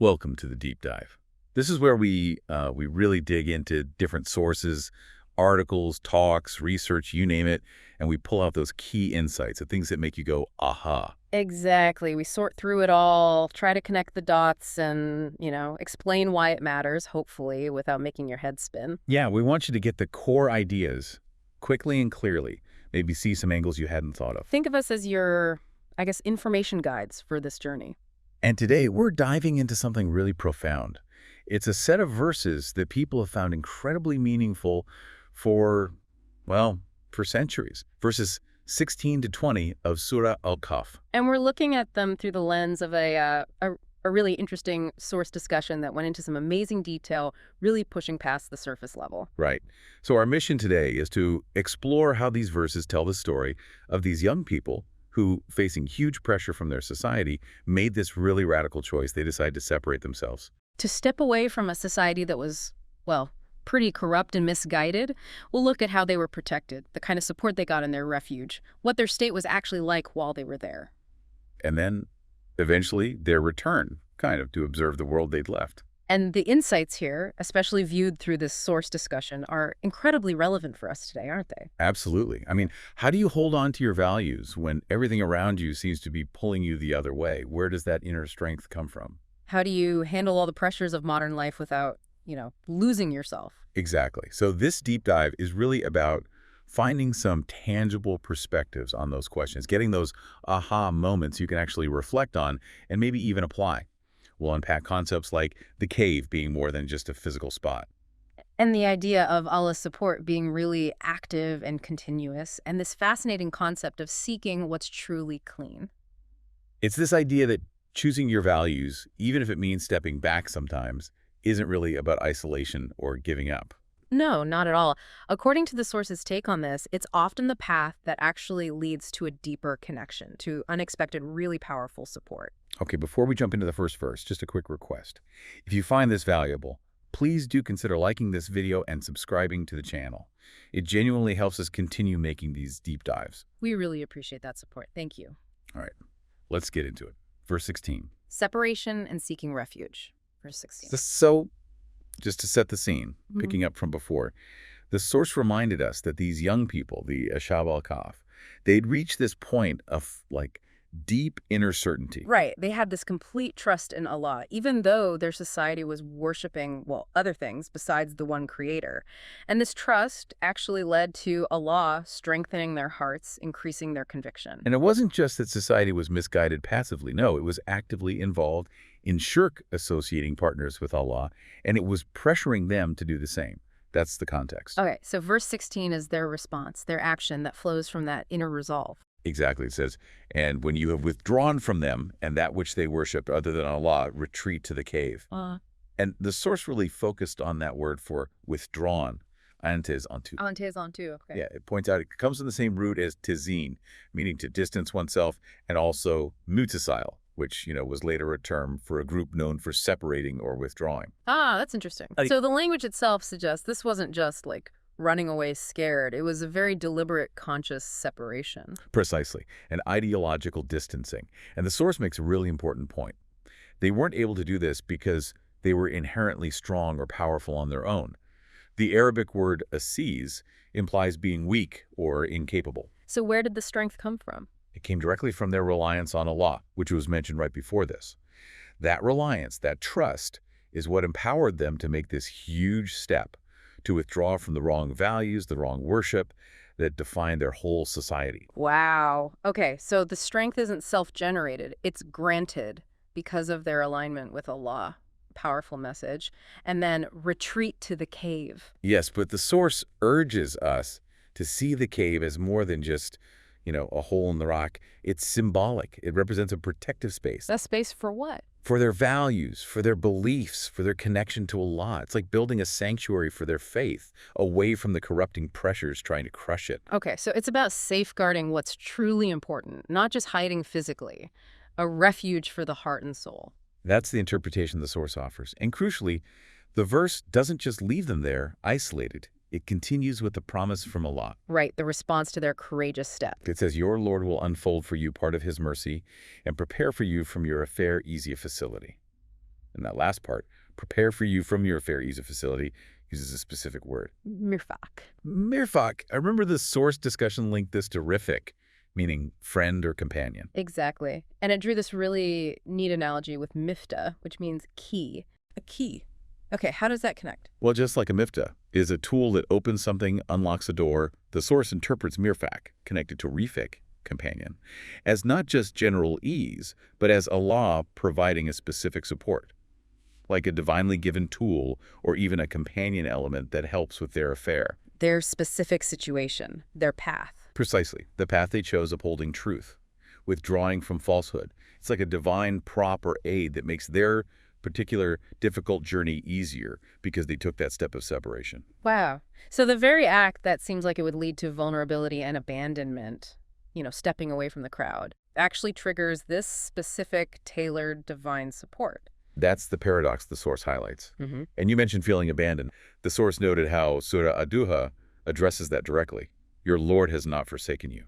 Welcome to the deep dive. This is where we really dig into different sources, articles, talks, research, you name it, and we pull out those key insights, the things that make you go, aha. Exactly. We sort through it all, try to connect the dots and, explain why it matters, hopefully, without making your head spin. Yeah, we want you to get the core ideas quickly and clearly. Maybe see some angles you hadn't thought of. Think of us as your, information guides for this journey. And today we're diving into something really profound. It's a set of verses that people have found incredibly meaningful for, well, for centuries. Verses 16 to 20 of Surah Al-Kahf. And we're looking at them through the lens of a really interesting source discussion that went into some amazing detail, really pushing past the surface level. Right. So our mission today is to explore how these verses tell the story of these young people who, facing huge pressure from their society, made this really radical choice. They decided to separate themselves. To step away from a society that was, well, pretty corrupt and misguided, we'll look at how they were protected, the kind of support they got in their refuge, what their state was actually like while they were there. And then, eventually, their return, kind of, to observe the world they'd left. And the insights here, especially viewed through this source discussion, are incredibly relevant for us today, aren't they? Absolutely. I mean, how do you hold on to your values when everything around you seems to be pulling you the other way? Where does that inner strength come from? How do you handle all the pressures of modern life without, losing yourself? Exactly. So this deep dive is really about finding some tangible perspectives on those questions, getting those aha moments you can actually reflect on and maybe even apply. We'll unpack concepts like the cave being more than just a physical spot. And the idea of Allah's support being really active and continuous, and this fascinating concept of seeking what's truly clean. It's this idea that choosing your values, even if it means stepping back sometimes, isn't really about isolation or giving up. No, not at all. According to the source's take on this, it's often the path that actually leads to a deeper connection, to unexpected, really powerful support. Okay, before we jump into the first verse, just a quick request. If you find this valuable, please do consider liking this video and subscribing to the channel. It genuinely helps us continue making these deep dives. We really appreciate that support. Thank you. All right, let's get into it. Verse 16. Separation and seeking refuge. Verse 16. So, just to set the scene, picking up from before, the source reminded us that these young people, the Ashab al-Kahf, they'd reached this point of, deep inner certainty. Right. They had this complete trust in Allah, even though their society was worshiping, well, other things besides the one creator. And this trust actually led to Allah strengthening their hearts, increasing their conviction. And it wasn't just that society was misguided passively. No, it was actively involved in shirk associating partners with Allah, and it was pressuring them to do the same. That's the context. Okay, so verse 16 is their response, their action that flows from that inner resolve. Exactly. It says, and when you have withdrawn from them and that which they worshipped other than Allah, retreat to the cave. And the source really focused on that word for withdrawn. Antes onto. Antes onto, okay. Yeah, it points out it comes from the same root as tizin, meaning to distance oneself, and also mutasil, which, was later a term for a group known for separating or withdrawing. Ah, that's interesting. So the language itself suggests this wasn't just running away scared. It was a very deliberate, conscious separation. Precisely, an ideological distancing. And the source makes a really important point. They weren't able to do this because they were inherently strong or powerful on their own. The Arabic word aziz implies being weak or incapable. So where did the strength come from? It came directly from their reliance on Allah, which was mentioned right before this. That reliance, that trust, is what empowered them to make this huge step, to withdraw from the wrong values, the wrong worship that defined their whole society. Wow. Okay, so the strength isn't self-generated. It's granted because of their alignment with Allah. Powerful message. And then retreat to the cave. Yes, but the source urges us to see the cave as more than just, a hole in the rock. It's symbolic. It represents a protective space. That space for what? For their values, for their beliefs, for their connection to Allah. It's like building a sanctuary for their faith, away from the corrupting pressures trying to crush it. Okay, so it's about safeguarding what's truly important, not just hiding physically. A refuge for the heart and soul. That's the interpretation the source offers. And crucially, the verse doesn't just leave them there, isolated. It continues with the promise from Allah. Right, the response to their courageous step. It says, your Lord will unfold for you part of his mercy and prepare for you from your affair easy a facility. And that last part, prepare for you from your fair ease of facility, uses a specific word. Mirfak. Mirfak. I remember the source discussion linked this to Rifik, meaning friend or companion. Exactly. And it drew this really neat analogy with mifta, which means key. A key. Okay, how does that connect? Well, just like a mifta is a tool that opens something, unlocks a door, the source interprets Mirfak, connected to Rifik, companion, as not just general ease, but as Allah providing a specific support, like a divinely given tool or even a companion element that helps with their affair. Their specific situation, their path. Precisely, the path they chose upholding truth, withdrawing from falsehood. It's like a divine prop or aid that makes their particular difficult journey easier because they took that step of separation. Wow. So the very act that seems like it would lead to vulnerability and abandonment, stepping away from the crowd, actually triggers this specific tailored divine support. That's the paradox the source highlights. Mm-hmm. And you mentioned feeling abandoned. The source noted how Surah Ad-Duha addresses that directly. Your Lord has not forsaken you.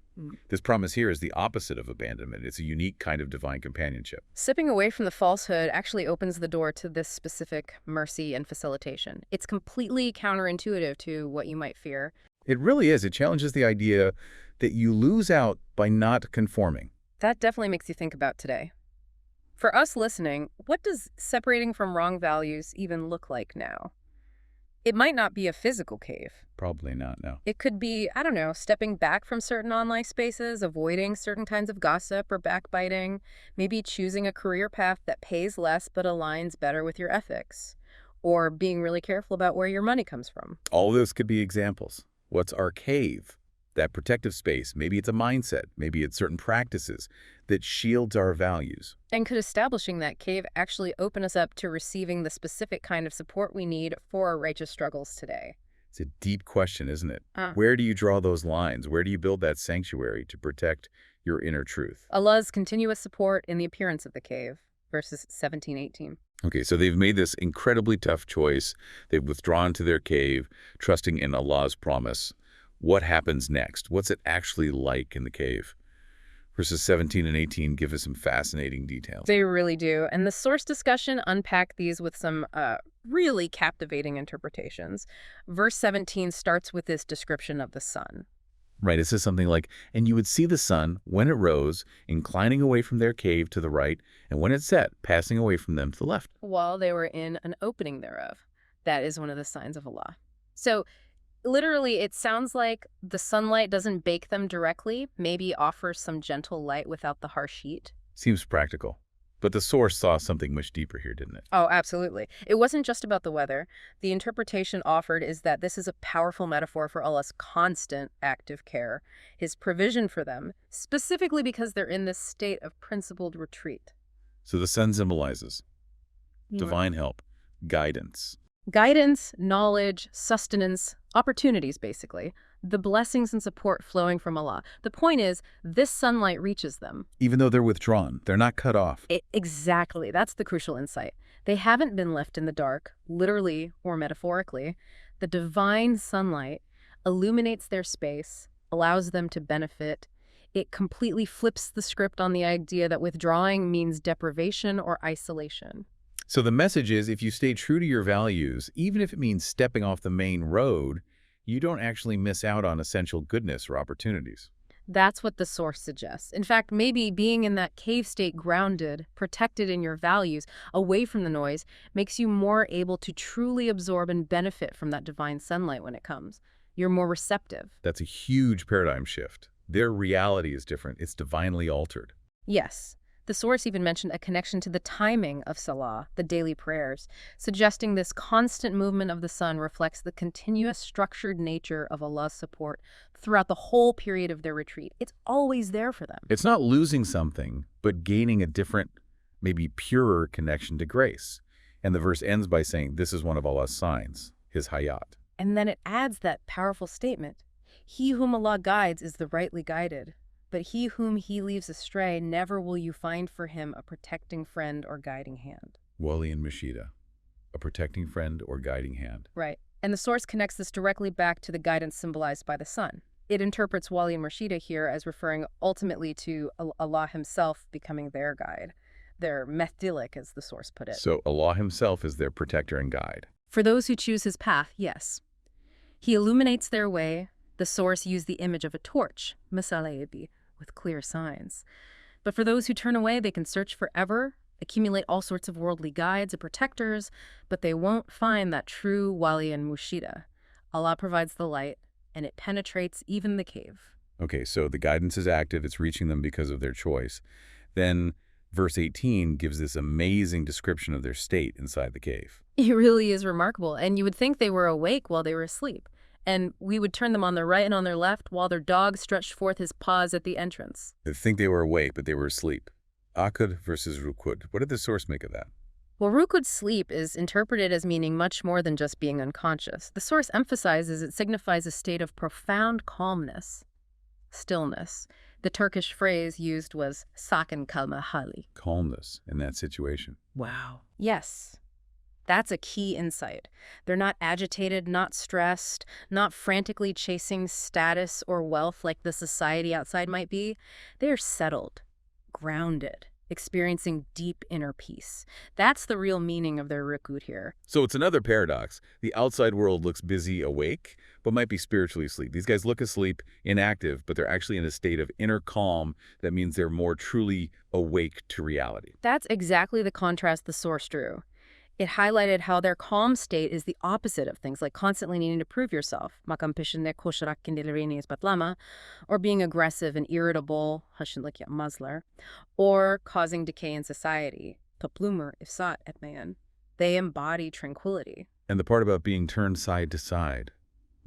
This promise here is the opposite of abandonment. It's a unique kind of divine companionship. Stepping away from the falsehood actually opens the door to this specific mercy and facilitation. It's completely counterintuitive to what you might fear. It really is. It challenges the idea that you lose out by not conforming. That definitely makes you think about today. For us listening, what does separating from wrong values even look like now? It might not be a physical cave. Probably not, no. It could be, I don't know, stepping back from certain online spaces, avoiding certain kinds of gossip or backbiting, maybe choosing a career path that pays less but aligns better with your ethics, or being really careful about where your money comes from. All those could be examples. What's our cave? That protective space. Maybe it's a mindset. Maybe it's certain practices that shields our values. And could establishing that cave actually open us up to receiving the specific kind of support we need for our righteous struggles today? It's a deep question, isn't it? Where do you draw those lines? Where do you build that sanctuary to protect your inner truth? Allah's continuous support in the appearance of the cave, verses 17-18. Okay, so they've made this incredibly tough choice. They've withdrawn to their cave, trusting in Allah's promise. What happens next? What's it actually like in the cave? Verses 17 and 18 give us some fascinating details. They really do. And the source discussion unpack these with some really captivating interpretations. Verse 17 starts with this description of the sun. Right, it says something like, and you would see the sun, when it rose, inclining away from their cave to the right, and when it set, passing away from them to the left. While they were in an opening thereof. That is one of the signs of Allah. So literally, it sounds like the sunlight doesn't bake them directly, maybe offers some gentle light without the harsh heat. Seems practical. But the source saw something much deeper here, didn't it? Oh, absolutely. It wasn't just about the weather. The interpretation offered is that this is a powerful metaphor for Allah's constant active care, his provision for them, specifically because they're in this state of principled retreat. So the sun symbolizes divine help, guidance. Guidance, knowledge, sustenance, opportunities, basically. The blessings and support flowing from Allah. The point is, this sunlight reaches them. Even though they're withdrawn, they're not cut off. Exactly. That's the crucial insight. They haven't been left in the dark, literally or metaphorically. The divine sunlight illuminates their space, allows them to benefit. It completely flips the script on the idea that withdrawing means deprivation or isolation. So the message is, if you stay true to your values, even if it means stepping off the main road, you don't actually miss out on essential goodness or opportunities. That's what the source suggests. In fact, maybe being in that cave state, grounded, protected in your values, away from the noise, makes you more able to truly absorb and benefit from that divine sunlight when it comes. You're more receptive. That's a huge paradigm shift. Their reality is different. It's divinely altered. Yes. The source even mentioned a connection to the timing of Salah, the daily prayers, suggesting this constant movement of the sun reflects the continuous structured nature of Allah's support throughout the whole period of their retreat. It's always there for them. It's not losing something, but gaining a different, maybe purer connection to grace. And the verse ends by saying, this is one of Allah's signs, his hayat. And then it adds that powerful statement, he whom Allah guides is the rightly guided. But he whom he leaves astray, never will you find for him a protecting friend or guiding hand. Wali and Mashida, a protecting friend or guiding hand. Right. And the source connects this directly back to the guidance symbolized by the sun. It interprets Wali and Mashida here as referring ultimately to Allah himself becoming their guide. They're methilic, as the source put it. So Allah himself is their protector and guide. For those who choose his path, yes. He illuminates their way. The source used the image of a torch, masalayebi, with clear signs. But for those who turn away, they can search forever, accumulate all sorts of worldly guides and protectors, but they won't find that true wali and mushida. Allah provides the light, and it penetrates even the cave. Okay, so the guidance is active. It's reaching them because of their choice. Then verse 18 gives this amazing description of their state inside the cave. It really is remarkable, and you would think they were awake while they were asleep. And we would turn them on their right and on their left while their dog stretched forth his paws at the entrance. They think they were awake, but they were asleep. Akud versus rukud. What did the source make of that? Well, Rukud's sleep is interpreted as meaning much more than just being unconscious. The source emphasizes it signifies a state of profound calmness, stillness. The Turkish phrase used was sakin kalma hali. Calmness in that situation. Wow. Yes. That's a key insight. They're not agitated, not stressed, not frantically chasing status or wealth like the society outside might be. They are settled, grounded, experiencing deep inner peace. That's the real meaning of their rukud here. So it's another paradox. The outside world looks busy, awake, but might be spiritually asleep. These guys look asleep, inactive, but they're actually in a state of inner calm that means they're more truly awake to reality. That's exactly the contrast the source drew. It highlighted how their calm state is the opposite of things like constantly needing to prove yourself, or being aggressive and irritable, or causing decay in society. They embody tranquility. And the part about being turned side to side.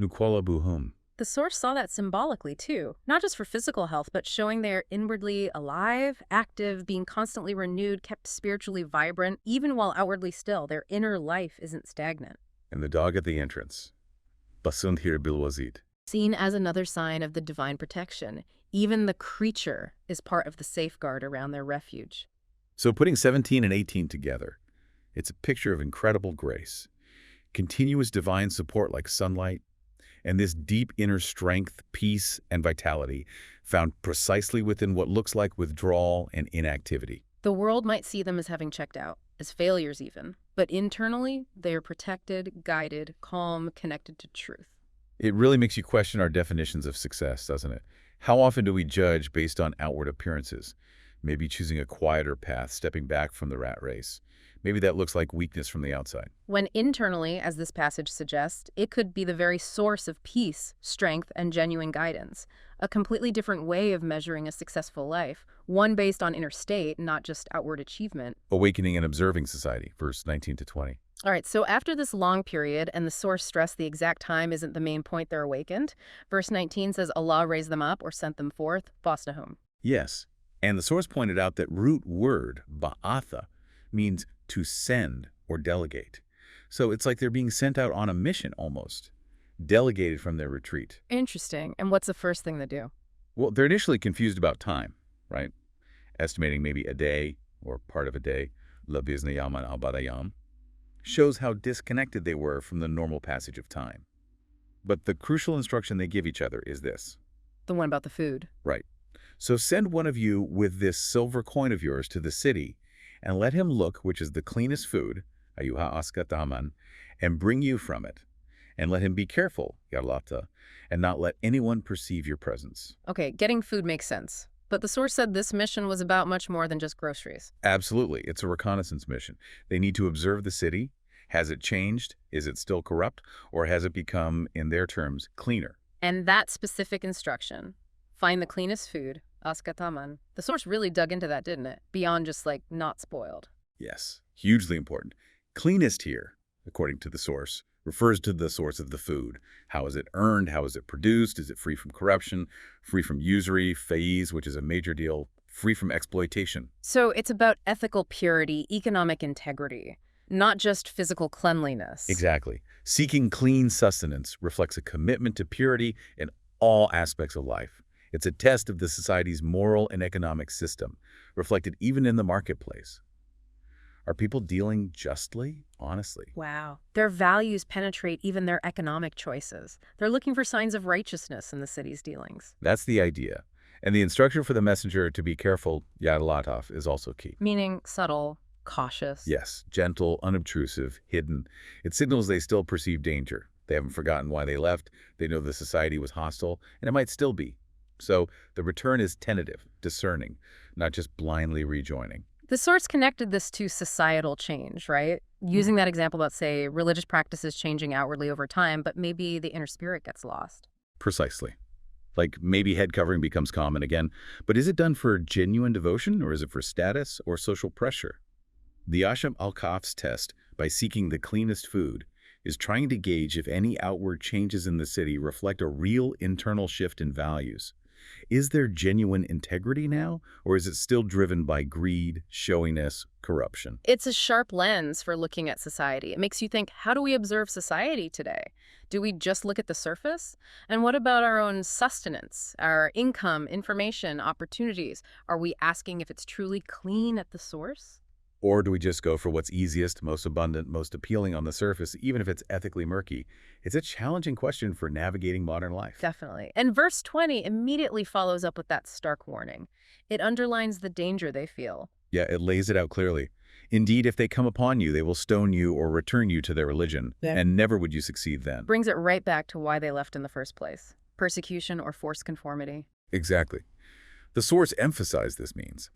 Nukwala buhum. The source saw that symbolically, too, not just for physical health, but showing they're inwardly alive, active, being constantly renewed, kept spiritually vibrant, even while outwardly still. Their inner life isn't stagnant. And the dog at the entrance. Basundhir bilwazid. Seen as another sign of the divine protection. Even the creature is part of the safeguard around their refuge. So putting 17 and 18 together, it's a picture of incredible grace, continuous divine support like sunlight, and this deep inner strength, peace, and vitality found precisely within what looks like withdrawal and inactivity. The world might see them as having checked out, as failures even, but internally, they are protected, guided, calm, connected to truth. It really makes you question our definitions of success, doesn't it? How often do we judge based on outward appearances? Maybe choosing a quieter path, stepping back from the rat race. Maybe that looks like weakness from the outside. When internally, as this passage suggests, it could be the very source of peace, strength, and genuine guidance. A completely different way of measuring a successful life, one based on inner state, not just outward achievement. Awakening and observing society, verse 19 to 20. All right, so after this long period, and the source stressed the exact time isn't the main point they're awakened, verse 19 says Allah raised them up or sent them forth, Bosnahum. Yes, and the source pointed out that root word, ba'atha, means to send or delegate. So it's like they're being sent out on a mission almost, delegated from their retreat. Interesting. And what's the first thing they do? Well, they're initially confused about time, right? Estimating maybe a day or part of a day, la biznayam al badayam, shows how disconnected they were from the normal passage of time. But the crucial instruction they give each other is this. The one about the food. Right. So send one of you with this silver coin of yours to the city, and let him look which is the cleanest food, ayuha askataman, and bring you from it. And let him be careful, yarlata, and not let anyone perceive your presence. Okay, getting food makes sense. But the source said this mission was about much more than just groceries. Absolutely. It's a reconnaissance mission. They need to observe the city. Has it changed? Is it still corrupt? Or has it become, in their terms, cleaner? And that specific instruction, find the cleanest food, askataman. The source really dug into that, didn't it? Beyond just like not spoiled. Yes, hugely important. Cleanest here, according to the source, refers to the source of the food. How is it earned? How is it produced? Is it free from corruption, free from usury, faiz, which is a major deal, free from exploitation? So it's about ethical purity, economic integrity, not just physical cleanliness. Exactly. Seeking clean sustenance reflects a commitment to purity in all aspects of life. It's a test of the society's moral and economic system, reflected even in the marketplace. Are people dealing justly, honestly? Wow. Their values penetrate even their economic choices. They're looking for signs of righteousness in the city's dealings. That's the idea. And the instruction for the messenger to be careful, Al-Kahf, is also key. Meaning subtle, cautious. Yes, gentle, unobtrusive, hidden. It signals they still perceive danger. They haven't forgotten why they left. They know the society was hostile, and it might still be. So the return is tentative, discerning, not just blindly rejoining. The source connected this to societal change, right? Using that example about, say, religious practices changing outwardly over time, but maybe the inner spirit gets lost. Precisely. Like maybe head covering becomes common again, but is it done for genuine devotion, or is it for status or social pressure? The Al-Kahf's test, by seeking the cleanest food, is trying to gauge if any outward changes in the city reflect a real internal shift in values. Is there genuine integrity now, or is it still driven by greed, showiness, corruption? It's a sharp lens for looking at society. It makes you think, how do we observe society today? Do we just look at the surface? And what about our own sustenance, our income, information, opportunities? Are we asking if it's truly clean at the source? Or do we just go for what's easiest, most abundant, most appealing on the surface, even if it's ethically murky? It's a challenging question for navigating modern life. Definitely. And verse 20 immediately follows up with that stark warning. It underlines the danger they feel. Yeah, it lays it out clearly. Indeed, if they come upon you, they will stone you or return you to their religion, and never would you succeed then. Brings it right back to why they left in the first place. Persecution or forced conformity. Exactly. The source emphasized this means.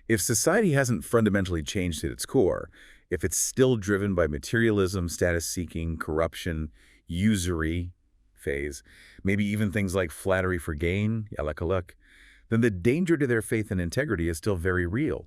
If society hasn't fundamentally changed at its core, if it's still driven by materialism, status-seeking, corruption, usury phase, maybe even things like flattery for gain, then the danger to their faith and integrity is still very real.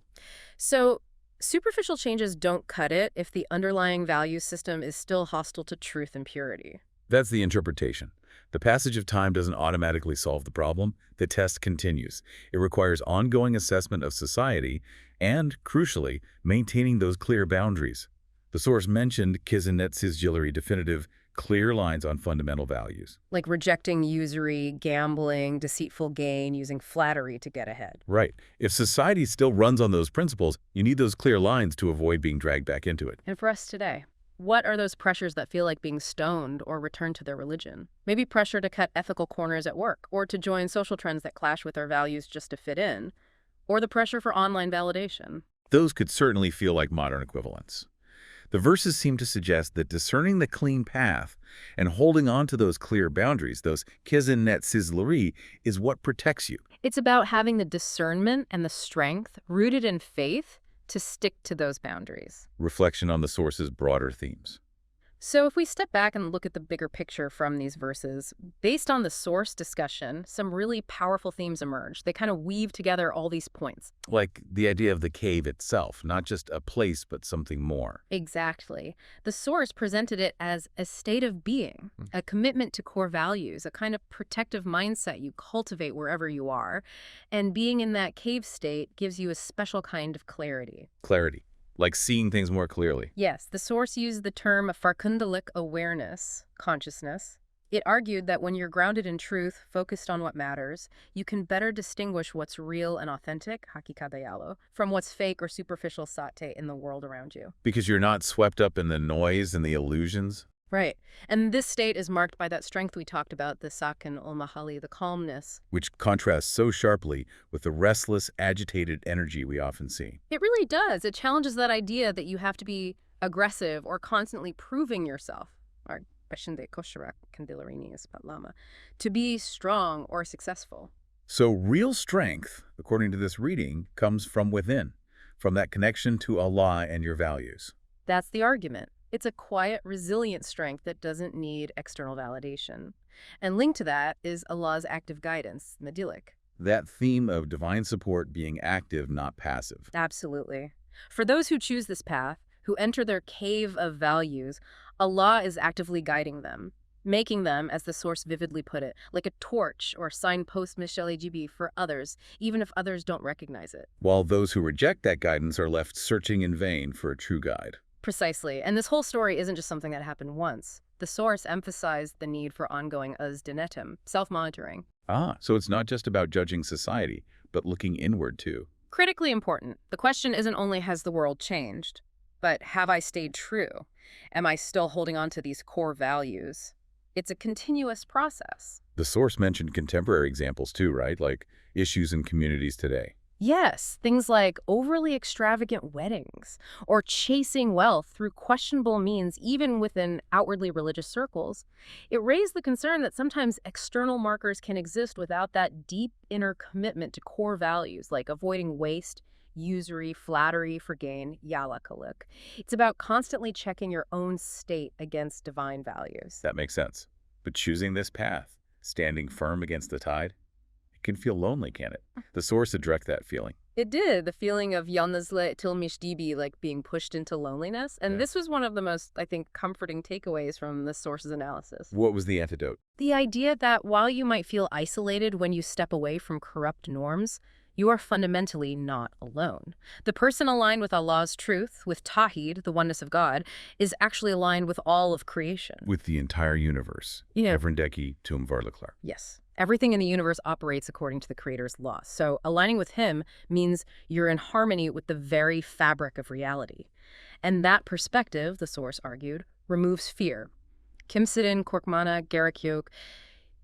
So, superficial changes don't cut it if the underlying value system is still hostile to truth and purity. That's the interpretation. The passage of time doesn't automatically solve the problem. The test continues. It requires ongoing assessment of society and, crucially, maintaining those clear boundaries. The source mentioned Kizinetsizjilleri definitive, clear lines on fundamental values. Like rejecting usury, gambling, deceitful gain, using flattery to get ahead. Right. If society still runs on those principles, you need those clear lines to avoid being dragged back into it. And for us today, what are those pressures that feel like being stoned or return to their religion? Maybe pressure to cut ethical corners at work, or to join social trends that clash with our values just to fit in, or the pressure for online validation. Those could certainly feel like modern equivalents. The verses seem to suggest that discerning the clean path and holding on to those clear boundaries, those Kizinetsizjilleri, is what protects you. It's about having the discernment and the strength rooted in faith to stick to those boundaries. Reflection on the source's broader themes. So if we step back and look at the bigger picture from these verses, based on the source discussion, some really powerful themes emerge. They kind of weave together all these points. Like the idea of the cave itself, not just a place, but something more. Exactly. The source presented it as a state of being, a commitment to core values, a kind of protective mindset you cultivate wherever you are. And being in that cave state gives you a special kind of clarity. Clarity. Like seeing things more clearly. Yes, the source used the term farkundalik awareness, consciousness. It argued that when you're grounded in truth, focused on what matters, you can better distinguish what's real and authentic, hakikadayalo, from what's fake or superficial sate in the world around you. Because you're not swept up in the noise and the illusions. Right. And this state is marked by that strength we talked about, the sakin ul-mahali, the calmness. Which contrasts so sharply with the restless, agitated energy we often see. It really does. It challenges that idea that you have to be aggressive or constantly proving yourself. Or to be strong or successful. So real strength, according to this reading, comes from within, from that connection to Allah and your values. That's the argument. It's a quiet, resilient strength that doesn't need external validation. And linked to that is Allah's active guidance, Nadilik. That theme of divine support being active, not passive. Absolutely. For those who choose this path, who enter their cave of values, Allah is actively guiding them, making them, as the source vividly put it, like a torch or signpost mishalijibi for others, even if others don't recognize it. While those who reject that guidance are left searching in vain for a true guide. Precisely. And this whole story isn't just something that happened once. The source emphasized the need for ongoing uzdinetim, self-monitoring. So it's not just about judging society, but looking inward too. Critically important. The question isn't only has the world changed, but have I stayed true? Am I still holding on to these core values? It's a continuous process. The source mentioned contemporary examples too, right? Like issues in communities today. Yes, things like overly extravagant weddings or chasing wealth through questionable means, even within outwardly religious circles. It raised the concern that sometimes external markers can exist without that deep inner commitment to core values like avoiding waste, usury, flattery for gain, yalakalik. It's about constantly checking your own state against divine values. That makes sense. But choosing this path, standing firm against the tide, it can feel lonely, can it? The source addressed that feeling. It did, the feeling of yalnızlık tilmişdibi, like being pushed into loneliness. And Yeah. this was one of the most, I think, comforting takeaways from the source's analysis. What was the antidote? The idea that while you might feel isolated when you step away from corrupt norms, you are fundamentally not alone. The person aligned with Allah's truth, with Tawhid, the oneness of God, is actually aligned with all of creation. With the entire universe. Yeah. Evrendeki tum varlıklar. Yes. Everything in the universe operates according to the Creator's law. So aligning with Him means you're in harmony with the very fabric of reality. And that perspective, the source argued, removes fear. Kimsidin, Korkmana, Gerakyok,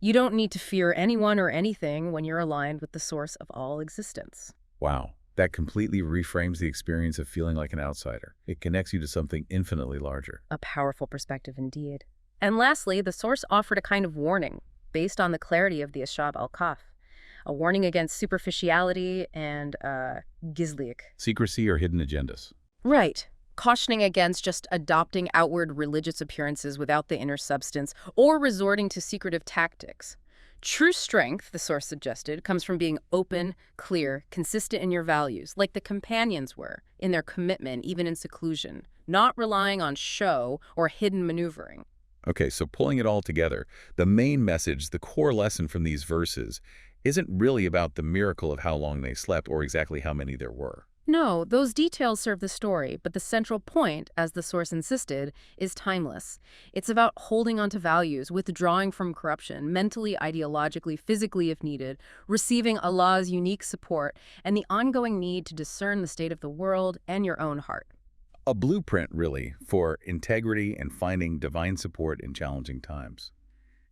you don't need to fear anyone or anything when you're aligned with the source of all existence. Wow. That completely reframes the experience of feeling like an outsider. It connects you to something infinitely larger. A powerful perspective indeed. And lastly, the source offered a kind of warning based on the clarity of the Al-Kahf, a warning against superficiality and gizlilik. Secrecy or hidden agendas. Right. Cautioning against just adopting outward religious appearances without the inner substance or resorting to secretive tactics. True strength, the source suggested, comes from being open, clear, consistent in your values, like the companions were, in their commitment, even in seclusion, not relying on show or hidden maneuvering. Okay, so pulling it all together, the main message, the core lesson from these verses, isn't really about the miracle of how long they slept or exactly how many there were. No, those details serve the story, but the central point, as the source insisted, is timeless. It's about holding onto values, withdrawing from corruption, mentally, ideologically, physically if needed, receiving Allah's unique support, and the ongoing need to discern the state of the world and your own heart. A blueprint, really, for integrity and finding divine support in challenging times.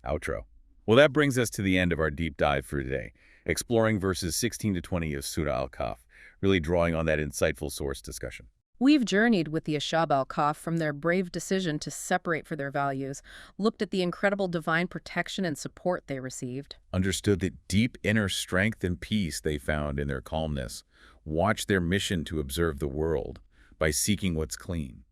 Outro. Well, that brings us to the end of our deep dive for today, exploring verses 16 to 20 of Surah Al-Kahf, really drawing on that insightful source discussion. We've journeyed with the Al-Kahf from their brave decision to separate for their values, looked at the incredible divine protection and support they received, Understood the deep inner strength and peace they found in their calmness, watched their mission to observe the world by seeking what's clean.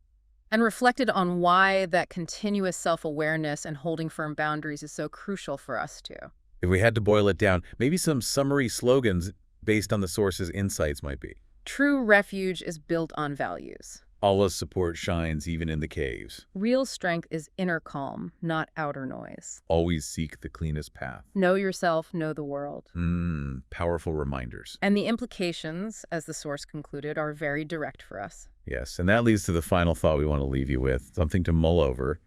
and reflected on why that continuous self-awareness and holding firm boundaries is so crucial for us too. If we had to boil it down, maybe some summary slogans based on the source's insights might be: True refuge is built on values. Allah's support shines even in the caves. Real strength is inner calm, not outer noise. Always seek the cleanest path. Know yourself, know the world. Powerful reminders. And the implications, as the source concluded, are very direct for us. Yes, and that leads to the final thought we want to leave you with, something to mull over.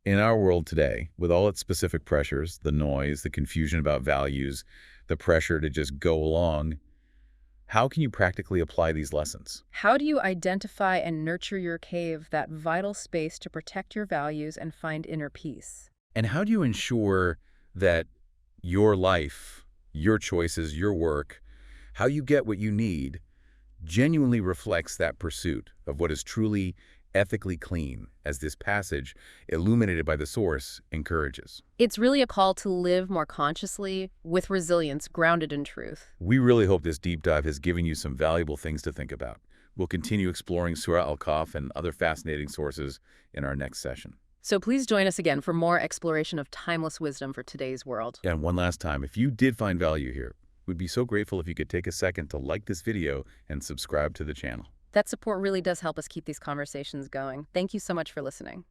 In our world today, with all its specific pressures, the noise, the confusion about values, the pressure to just go along, how can you practically apply these lessons? How do you identify and nurture your cave, that vital space to protect your values and find inner peace? And how do you ensure that your life, your choices, your work, how you get what you need, genuinely reflects that pursuit of what is truly ethically clean, as this passage, illuminated by the source, encourages? It's really a call to live more consciously, with resilience, grounded in truth. We really hope this deep dive has given you some valuable things to think about. We'll continue exploring Surah Al-Kahf and other fascinating sources in our next session. So please join us again for more exploration of timeless wisdom for today's world. And one last time, if you did find value here, we'd be so grateful if you could take a second to like this video and subscribe to the channel. That support really does help us keep these conversations going. Thank you so much for listening.